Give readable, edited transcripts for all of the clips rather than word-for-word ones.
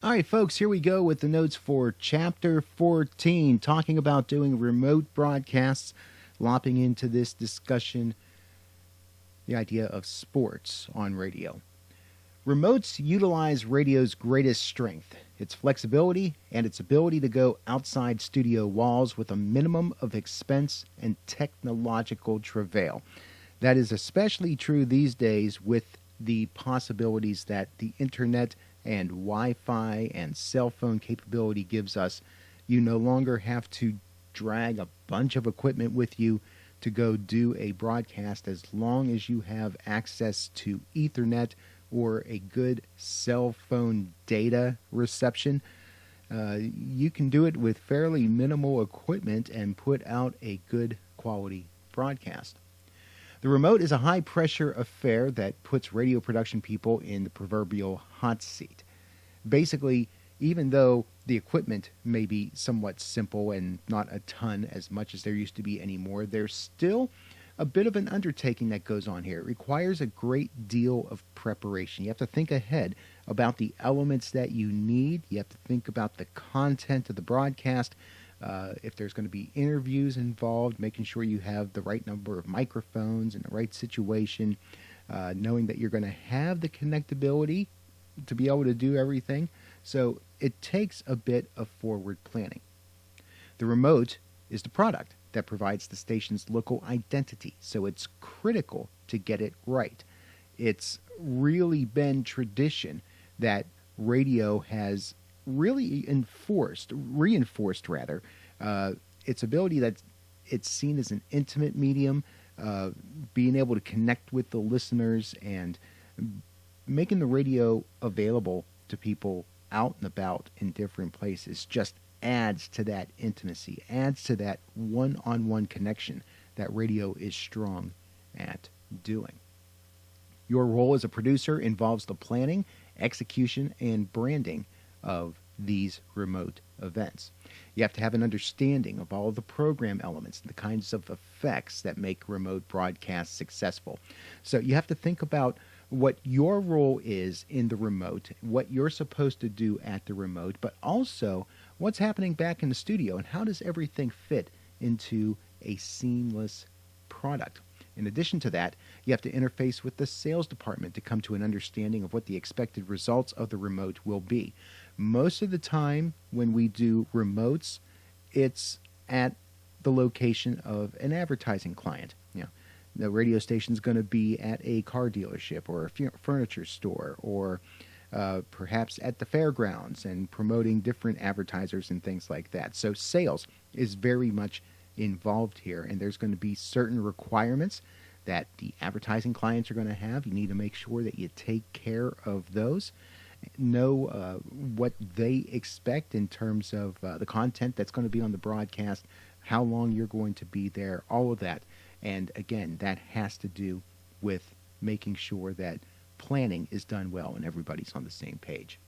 All right, folks, here we go with the notes for Chapter 14, talking about doing remote broadcasts, lopping into this discussion the idea of sports on radio. Remotes utilize radio's greatest strength, its flexibility and its ability to go outside studio walls with a minimum of expense and technological travail. That is especially true these days with the possibilities that the internet and Wi-Fi and cell phone capability gives us. You no longer have to drag a bunch of equipment with you to go do a broadcast as long as you have access to Ethernet or a good cell phone data reception. You can do it with fairly minimal equipment and put out a good quality broadcast. The remote is a high-pressure affair that puts radio production people in the proverbial hot seat. Basically, even though the equipment may be somewhat simple and not a ton as much as there used to be anymore, there's still a bit of an undertaking that goes on here. It requires a great deal of preparation. You have to think ahead about the elements that you need. You have to think about the content of the broadcast. If there's going to be interviews involved, making sure you have the right number of microphones in the right situation, knowing that you're going to have the connectability to be able to do everything. So it takes a bit of forward planning. The remote is the product that provides the station's local identity, so it's critical to get it right. It's really been tradition that radio has really reinforced rather, its ability that it's seen as an intimate medium, being able to connect with the listeners and making the radio available to people out and about in different places just adds to that intimacy, adds to that one-on-one connection that radio is strong at doing. Your role as a producer involves the planning, execution, and branding of these remote events. You have to have an understanding of all of the program elements and the kinds of effects that make remote broadcasts successful. So you have to think about what your role is in the remote, what you're supposed to do at the remote, but also what's happening back in the studio and how does everything fit into a seamless product. In addition to that, you have to interface with the sales department to come to an understanding of what the expected results of the remote will be. Most of the time when we do remotes, it's at the location of an advertising client. The radio station is going to be at a car dealership or a furniture store or perhaps at the fairgrounds and promoting different advertisers and things like that. So sales is very much involved here, and there's going to be certain requirements that the advertising clients are going to have. You need to make sure that you take care of those, know what they expect in terms of the content that's going to be on the broadcast, how long you're going to be there, all of that. And again, that has to do with making sure that planning is done well and everybody's on the same page.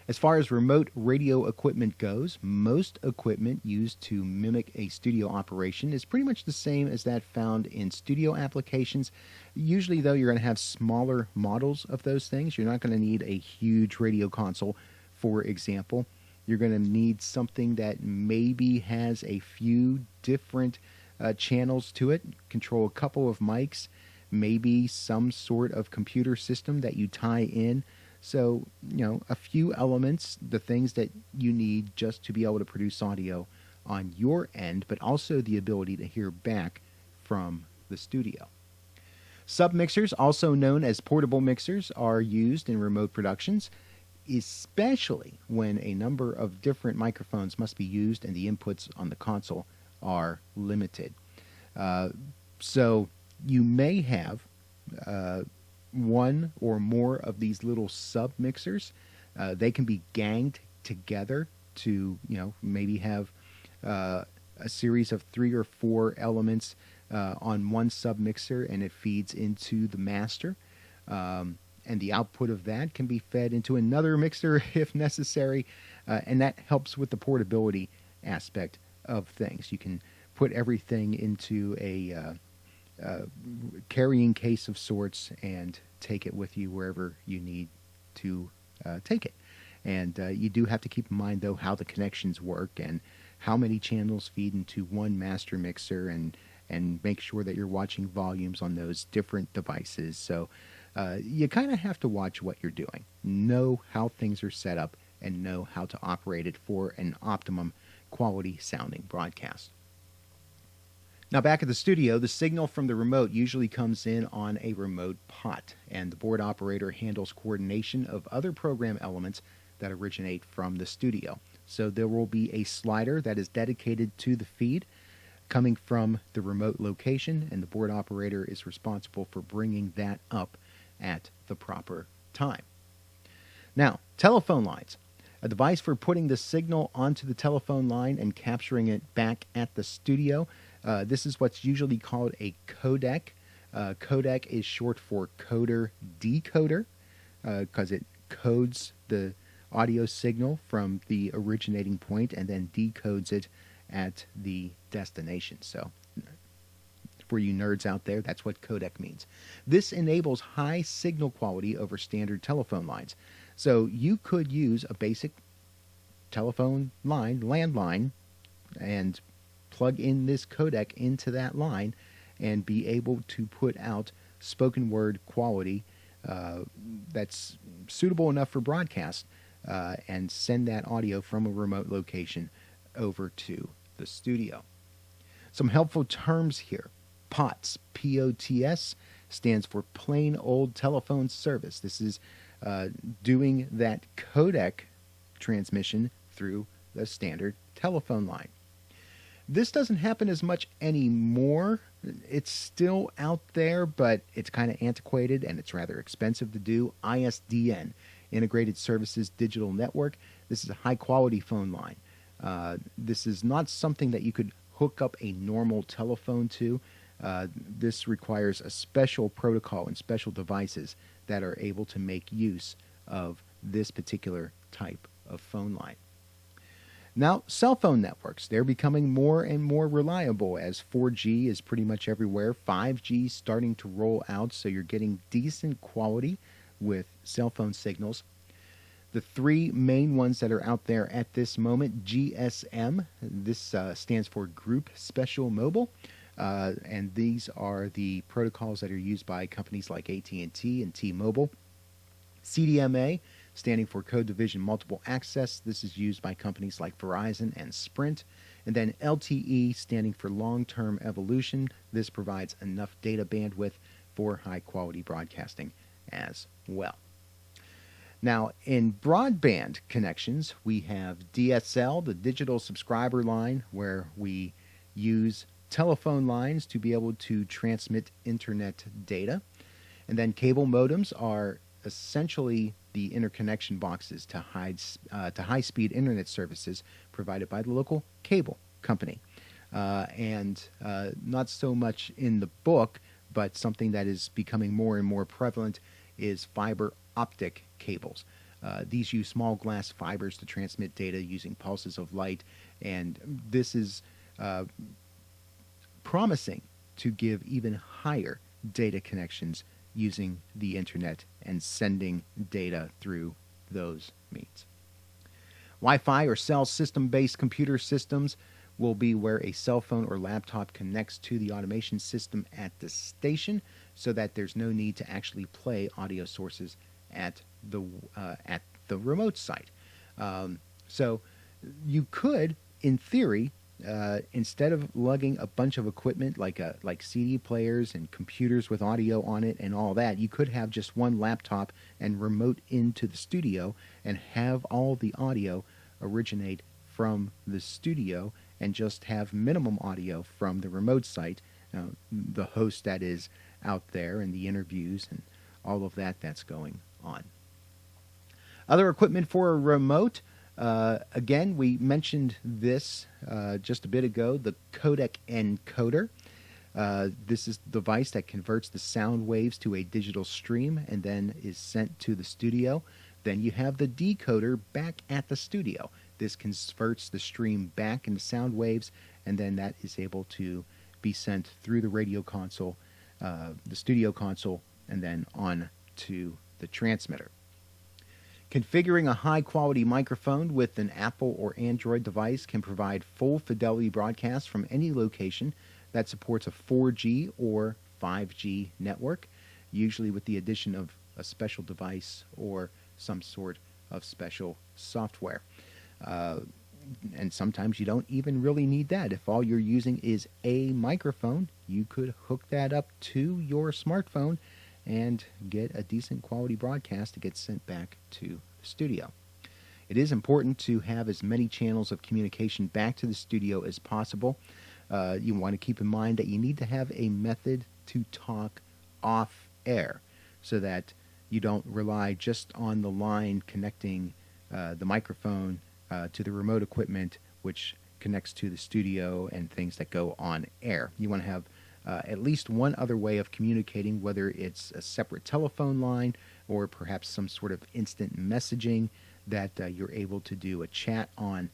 As far as remote radio equipment goes, most equipment used to mimic a studio operation is pretty much the same as that found in studio applications. Usually, though, you're going to have smaller models of those things. You're not going to need a huge radio console, for example. You're going to need something that maybe has a few different channels to it, control a couple of mics, maybe some sort of computer system that you tie in. So, a few elements, the things that you need just to be able to produce audio on your end, but also the ability to hear back from the studio. Submixers, also known as portable mixers, are used in remote productions, especially when a number of different microphones must be used and the inputs on the console are limited. So you may have one or more of these little sub mixers. They can be ganged together to maybe have a series of 3 or 4 elements on one sub mixer, and it feeds into the master. And the output of that can be fed into another mixer if necessary, and that helps with the portability aspect of things. You can put everything into a carrying case of sorts and take it with you wherever you need to take it. And you do have to keep in mind, though, how the connections work and how many channels feed into one master mixer, and make sure that you're watching volumes on those different devices. So you kind of have to watch what you're doing, know how things are set up, and know how to operate it for an optimum quality sounding broadcast. Now, back at the studio, the signal from the remote usually comes in on a remote pot, and the board operator handles coordination of other program elements that originate from the studio. So there will be a slider that is dedicated to the feed coming from the remote location, and the board operator is responsible for bringing that up at the proper time. Now, telephone lines. A device for putting the signal onto the telephone line and capturing it back at the studio. This is what's usually called a codec. Codec is short for coder decoder because it codes the audio signal from the originating point and then decodes it at the destination. So for you nerds out there, that's what codec means. This enables high signal quality over standard telephone lines. So you could use a basic telephone line, landline, and plug in this codec into that line and be able to put out spoken word quality that's suitable enough for broadcast and send that audio from a remote location over to the studio. Some helpful terms here. POTS, P-O-T-S, stands for plain old telephone service. This is doing that codec transmission through the standard telephone line. This doesn't happen as much anymore. It's still out there, but it's kind of antiquated and it's rather expensive to do. ISDN, Integrated Services Digital Network. This is a high-quality phone line. This is not something that you could hook up a normal telephone to. This requires a special protocol and special devices that are able to make use of this particular type of phone line. Now, cell phone networks, they're becoming more and more reliable as 4G is pretty much everywhere. 5G is starting to roll out, so you're getting decent quality with cell phone signals. The three main ones that are out there at this moment, GSM, this stands for Group Special Mobile, and these are the protocols that are used by companies like AT&T and T-Mobile. CDMA, standing for Code Division Multiple Access. This is used by companies like Verizon and Sprint. And then LTE, standing for Long-Term Evolution. This provides enough data bandwidth for high-quality broadcasting as well. Now, in broadband connections, we have DSL, the digital subscriber line, where we use telephone lines to be able to transmit internet data. And then cable modems are essentially the interconnection boxes to high-speed internet services provided by the local cable company. And not so much in the book, but something that is becoming more and more prevalent is fiber optic cables. These use small glass fibers to transmit data using pulses of light, and this is promising to give even higher data connections using the internet and sending data through those means. Wi-Fi or cell system-based computer systems will be where a cell phone or laptop connects to the automation system at the station so that there's no need to actually play audio sources at the remote site. So you could, in theory, instead of lugging a bunch of equipment like CD players and computers with audio on it and all that, you could have just one laptop and remote into the studio and have all the audio originate from the studio and just have minimum audio from the remote site, the host that is out there and the interviews and all of that that's going on. Other equipment for a remote. Again, we mentioned this just a bit ago, the codec encoder. This is the device that converts the sound waves to a digital stream and then is sent to the studio. Then you have the decoder back at the studio. This converts the stream back into sound waves, and then that is able to be sent through the radio console, the studio console, and then on to the transmitter. Configuring a high-quality microphone with an Apple or Android device can provide full fidelity broadcasts from any location that supports a 4G or 5G network, usually with the addition of a special device or some sort of special software. And sometimes you don't even really need that. If all you're using is a microphone, you could hook that up to your smartphone and get a decent quality broadcast that gets sent back to the studio. It is important to have as many channels of communication back to the studio as possible. You want to keep in mind that you need to have a method to talk off air so that you don't rely just on the line connecting the microphone to the remote equipment, which connects to the studio and things that go on air. You want to have at least one other way of communicating, whether it's a separate telephone line or perhaps some sort of instant messaging that you're able to do a chat on.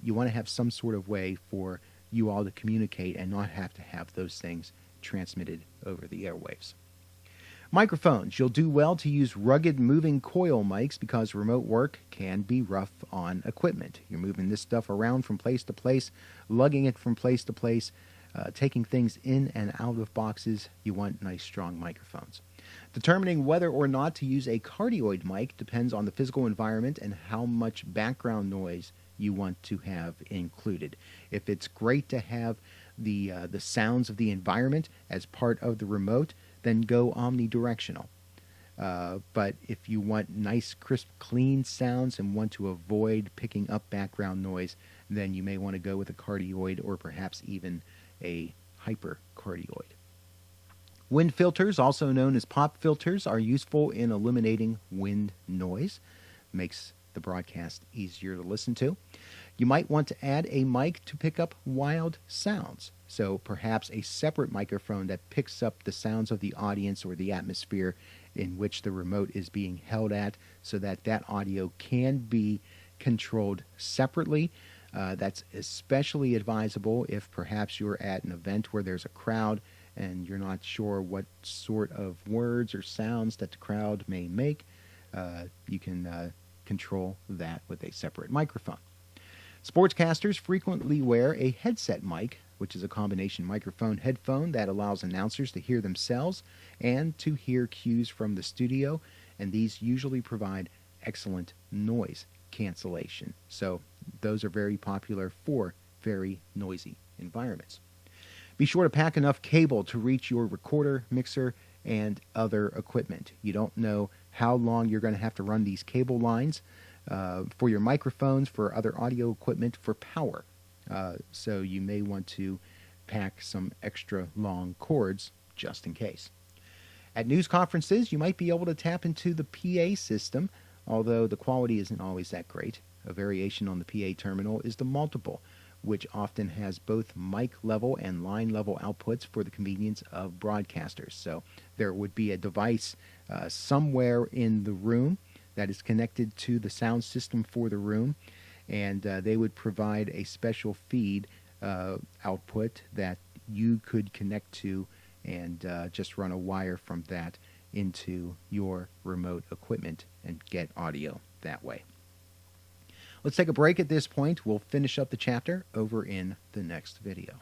You want to have some sort of way for you all to communicate and not have to have those things transmitted over the airwaves. Microphones. You'll do well to use rugged moving coil mics because remote work can be rough on equipment. You're moving this stuff around from place to place, lugging it from place to place, taking things in and out of boxes. You want nice, strong microphones. Determining whether or not to use a cardioid mic depends on the physical environment and how much background noise you want to have included. If it's great to have the sounds of the environment as part of the remote, then go omnidirectional. But if you want nice, crisp, clean sounds and want to avoid picking up background noise, then you may want to go with a cardioid or perhaps even a hypercardioid. Wind filters, also known as pop filters, are useful in eliminating wind noise. Makes the broadcast easier to listen to. You might want to add a mic to pick up wild sounds. So perhaps a separate microphone that picks up the sounds of the audience or the atmosphere in which the remote is being held at, so that that audio can be controlled separately. That's especially advisable if perhaps you're at an event where there's a crowd and you're not sure what sort of words or sounds that the crowd may make. You can control that with a separate microphone. Sportscasters frequently wear a headset mic, which is a combination microphone headphone that allows announcers to hear themselves and to hear cues from the studio, and these usually provide excellent noise cancellation. So those are very popular for very noisy environments. Be sure to pack enough cable to reach your recorder, mixer, and other equipment. You don't know how long you're going to have to run these cable lines for your microphones, for other audio equipment, for power. So you may want to pack some extra long cords just in case. At news conferences, you might be able to tap into the PA system, although the quality isn't always that great. A variation on the PA terminal is the multiple, which often has both mic level and line level outputs for the convenience of broadcasters. So there would be a device somewhere in the room that is connected to the sound system for the room, and they would provide a special feed output that you could connect to and just run a wire from that into your remote equipment and get audio that way. Let's take a break at this point. We'll finish up the chapter over in the next video.